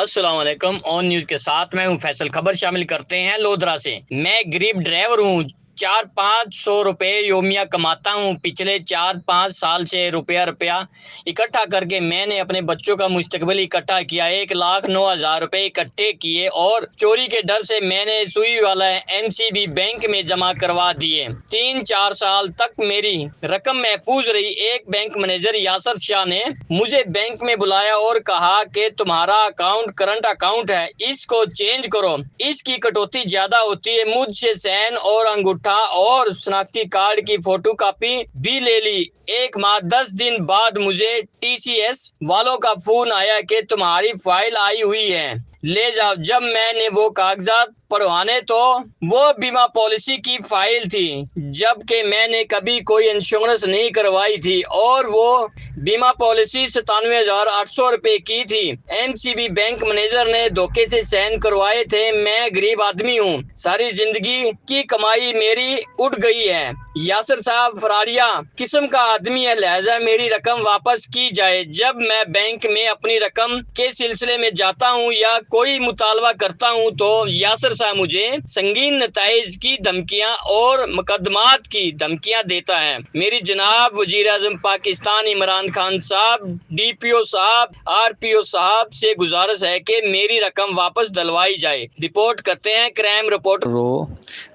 अस्सलाम वालेकुम। On news के साथ मैं हूं फैसल। खबर शामिल करते हैं लोधरा से। मैं गरीब ड्राइवर हूं। 400-500 रुपए योमिया कमाता हूं। पिछले 4-5 साल से रुपया इकट्ठा करके मैंने अपने बच्चों का मुस्तकबिल इकट्ठा किया। 1,09,000 रुपए इकट्ठे किए और चोरी के डर से मैंने सुई वाला एमसीबी बैंक में जमा करवा दिए। 3-4 साल तक मेरी रकम महफूज रही। एक बैंक मैनेजर यासर शाह ने मुझे बैंक में बुलाया और कहा कि तुम्हारा अकाउंट करंट अकाउंट है, इसको चेंज करो। इसकी कटौती ज्यादा होती है। मुझसे सैन और अंगूठा और शनाख्ती कार्ड की फोटो कॉपी भी ले ली। 1 माह 10 दिन बाद मुझे टीसीएस वालों का फोन आया कि तुम्हारी फाइल आई हुई है, ले जाओ। जब मैंने वो कागजात पढ़वाने तो वो बीमा पॉलिसी की फाइल थी, जबकि मैंने कभी कोई इंश्योरेंस नहीं करवाई थी और वो बीमा पॉलिसी 97,800 रुपए की थी। एमसीबी बैंक मैनेजर ने धोखे से साइन करवाए थे। मैं गरीब आदमी हूँ, सारी जिंदगी की कमाई मेरी उड़ गई है। यासर साहब फरारिया किस्म का आदमी है, लिहाजा मेरी रकम वापस की जाए। जब मैं बैंक में अपनी रकम के सिलसिले में जाता हूँ या कोई मुतालबा करता हूँ तो यासर साहब मुझे संगीन नताइज की धमकियां और मुकदमात की धमकियां देता है। मेरी जनाब वजीर आजम पाकिस्तान इमरान खान साहब, डीपीओ साहब, आरपीओ साहब से गुजारिश है कि मेरी रकम वापस दिलवाई जाए। रिपोर्ट करते हैं क्राइम रिपोर्टर रो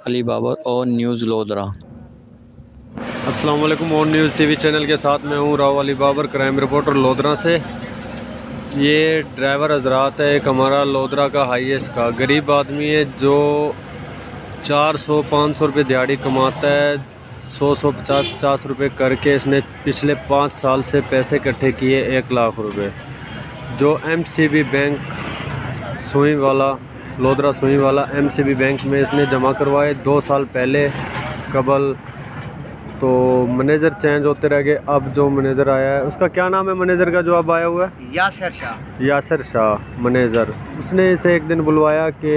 अली बाबर और न्यूज़ लोधरा। अस्सलाम वालेकुम। ऑन न्यूज़ टीवी चैनल के साथ मैं हूँ राव अली बाबर, क्राइम रिपोर्टर लोधरा से। ये ड्राइवर हजरात है, एक हमारा लोधरा का हाईएस्ट का गरीब आदमी है जो 400-500 रुपये दिहाड़ी कमाता है। 100-150 रुपये करके इसने पिछले 5 साल से पैसे इकट्ठे किए 1 लाख रुपये, जो एमसीबी बैंक सुई वाला, लोधरा सुई वाला एमसीबी बैंक में इसने जमा करवाए 2 साल पहले कबल। तो मैनेजर चेंज होते रह गए। अब जो मैनेजर आया है, उसका क्या नाम है मैनेजर का जो अब आया हुआ है? यासर शाह। यासर शाह मैनेजर। उसने इसे एक दिन बुलवाया कि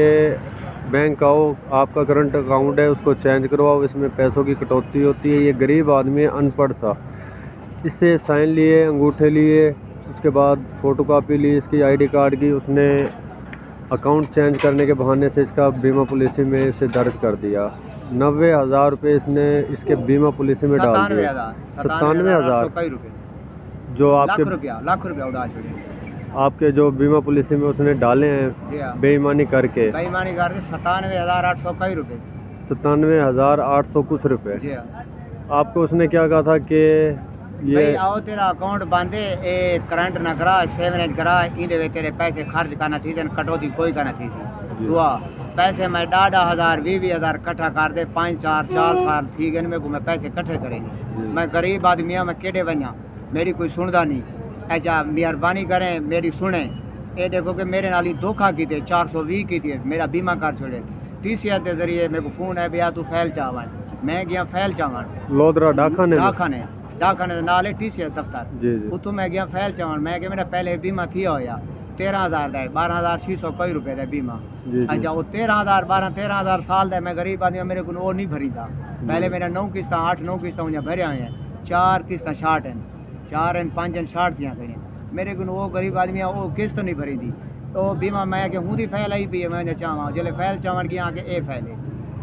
बैंक आओ, आपका करंट अकाउंट है उसको चेंज करवाओ, इसमें पैसों की कटौती होती है। ये गरीब आदमी है, अनपढ़ था। इससे साइन लिए, अंगूठे लिए, उसके बाद फ़ोटोकॉपी ली इसकी आईडी कार्ड की। उसने अकाउंट चेंज करने के बहाने से इसका बीमा पॉलिसी में इसे दर्ज कर दिया। 90,000 रुपये इसने इसके बीमा पॉलिसी में डाल दिया। 97,000 जो आपके लाख रुपया उड़ा छोड़े आपके जो बीमा पॉलिसी में उसने डाले हैं बेईमानी करके 97,800 रुपये। 97,800 कुछ रुपये। आपको उसने क्या कहा था कि ये आओ तेरा अकाउंट बांधे, करंट न करा, सेवरेज करा, इधे तेरे पैसे खर्च करना थी, कटौती कोई करना थी। दुआ पैसे मैं 10,000 20,000 इकट्ठा कर दे। 5-4 साल थी गए मेरे को, मैं पैसे इकट्ठे करेंगे। मैं गरीब आदमी हूँ, मैं केड़े बना, मेरी कोई सुनता नहीं। ऐसा मेहरबानी करें मेरी सुने। ये देखो कि मेरे नाल ही धोखा की थे, 420 की थी, मेरा बीमा कर छोड़े। टीसीएस के जरिए मेरे को फोन है भैया तू फैल चावन। मैं गया फैल चावन लोधरा डाखाने नाल है टीसीएस दफ्तर। उतो मैं गया फैल चावन। मैं मेरा पहले बीमा किया होया 13,000 का, 12,600 कई रुपए का बीमा। अच्छा वो 13,000 साल का। मैं गरीब आदमी, मेरे को वो नहीं भरी था। पहले मेरा 9 किस्ता 8-9 किस्ता उन्हें भरे हुए हैं। 4 किस्ता 60 हैं, 4 हैं 5 हैं 60 दिया करें। मेरे को वो गरीब आदमी वो किस्त नहीं भरी थी। तो बीमा मैं कि हूँ फैल आई पी है। मैं चाहवा जल्द फैल चावन गया कि ए फैले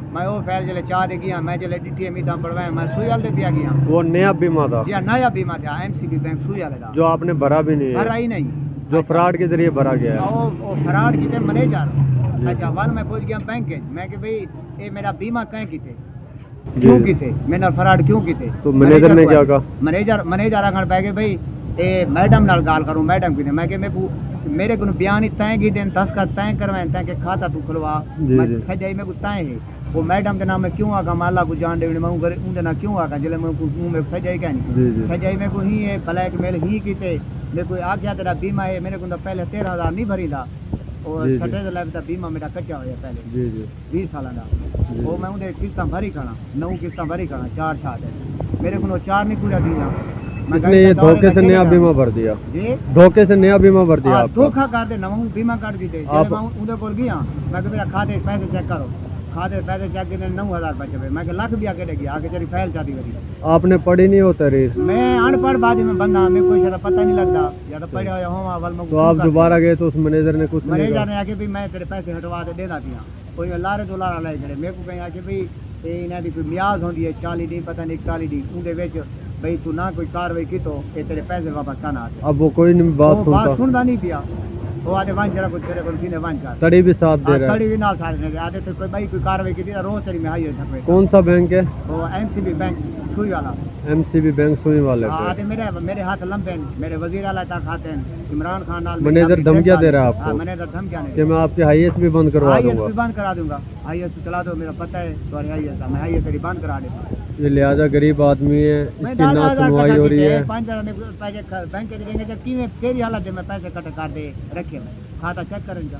मैं वो फैल जल्द चाह दे गया। मैं जल्द डिटी मीठा पढ़वाया, मैं सुई वाले पिया गया। वो नया बीमा था? जी नया बीमा था, एमसीबी बैंक सुई वाले था, जो आपने भरा भी नहीं है? भरा ही नहीं, जो फ्रॉड के जरिए भरा गया है। वो फ्रॉड की थे मैनेजर। अच्छा वन मैं पूछ गया बैंक के, मैं कि भाई ये मेरा बीमा कहीं की थे, क्यों की थे, मेरा फ्रॉड क्यों की थे? तो मैनेजर ने क्या कहा? मैनेजर आखिर पै गए भाई ए मैडम नाल गाल करूँ। मैडम की थे, मैं कि मेरे को बयान ही तय की दिन 10 का तय करवाए, तय के खाता तू खुलवा। मैं सजाई मेरे को तय है वो मैडम के नाम में क्यों आगा, माला को जान दे मैं उनके ना क्यों आगा जिले मैं सजाई क्या नहीं सजाई मेरे को ही है ब्लैक मेल ही की थे। मेरे को आख्या तेरा बीमा है, मेरे को पहले 13,000 नहीं भरी था और छठे लाइफ बीमा मेरा कच्चा होया पहले 20 साल का। वो मैं उन्हें किस्ता भरी खाना, 9 किस्ता भरी खाना, 4 छाट है। मेरे को 4 नहीं पूरा दिया। इसने ये धोखे से नया बीमा भर दिया। धोखे से नया बीमा भर दिया। धोखा कर दे, नवा बीमा कर दी थे। उनके को गया मैं मेरा खाते पैसे चेक करो, खाते पैसे चेक के 9,000 बचे हुए। मैं कहा लाख भी आके देगी आगे तेरी फैल जाती वरी। आपने पढ़ी नहीं हो तहरीर? मैं अनपढ़ बाजी में बंदा, मेरे कोई शरा पता नहीं लगता, या तो पढ़े हो अवल में। तो आप दोबारा गए तो उस मैनेजर ने कुछ नहीं मैनेजर कहा? ने आके भी मैं तेरे पैसे हटवा दे देना पिया, कोई लारे तो लारा लाई खड़े। मेरे को कहीं आके भी इन्हां दी कोई मियाद होंदी है 40 दिन पता नहीं 41 दिन, उनके विच भाई तू ना कोई कार्रवाई की तो ये तेरे पैसे वापस करना आते। अब वो कोई नहीं बात सुनता नहीं पिया, वो आधे वन जरा कुछ तेरे को सीने वन कर तड़ी भी साथ दे रहा है। तड़ी भी नाल सारे ने आधे तो कोई भाई कोई कार्रवाई की थी रोज तेरी में हाई है। कौन सा बैंक है? वो एमसीबी बैंक सुई वाला। एमसीबी बैंक सुई वाले पे। आधे मेरे हाथ लंबे हैं, मेरे वजीर आला तक खाते हैं, इमरान खान नाल मैनेजर धमकियां दे रहा है आपको? मैनेजर धमकियां कि मैं आपके हाईएस भी बंद करवा दूंगा। बंद करा दूंगा, हाईएस चला दो, मेरा पता है तुम्हारे हाईएस का, मैं हाईएस तेरी बंद करा देता। ये लिहाजा गरीब आदमी है, इसकी ना सुनवाई हो रही है। 5,000 पैसे बैंक के देंगे जब की तेरी हालत में पैसे कट कर दे रखे, खाता चेक करेंगे।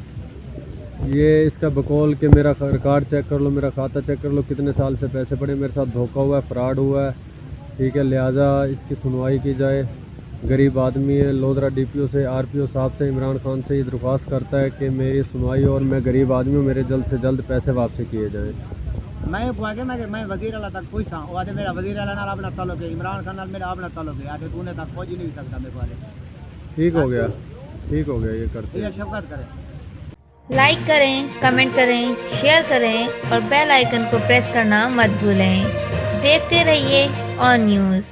ये इसका बकौल कि मेरा रिकॉर्ड चेक कर लो, मेरा खाता चेक कर लो, कितने साल से पैसे पड़े, मेरे साथ धोखा हुआ है, फ्रॉड हुआ है, ठीक है। लिहाजा इसकी सुनवाई की जाए। गरीब आदमी है। लोधरा डीपीओ से, आरपीओ साहब से, इमरान खान से ये दरख्वास्त करता है कि मेरी सुनवाई और मैं गरीब आदमी हूँ, मेरे जल्द से जल्द पैसे वापसी किए जाएँ। मैं वजीर आला तक पूछता हूँ, आधे मेरा वजीर आला नाल अपना ताल्लुक है, इमरान खान नाल मेरा अपना ताल्लुक है, आधे तूने तक पहुँच ही नहीं सकता मेरे वाले। ठीक हो गया, ठीक हो गया, ये करते हैं। शफकत करें। लाइक करें, कमेंट करें, शेयर करें और बेल आइकन को प्रेस करना मत भूलें। देखते रहिए ऑन न्यूज़।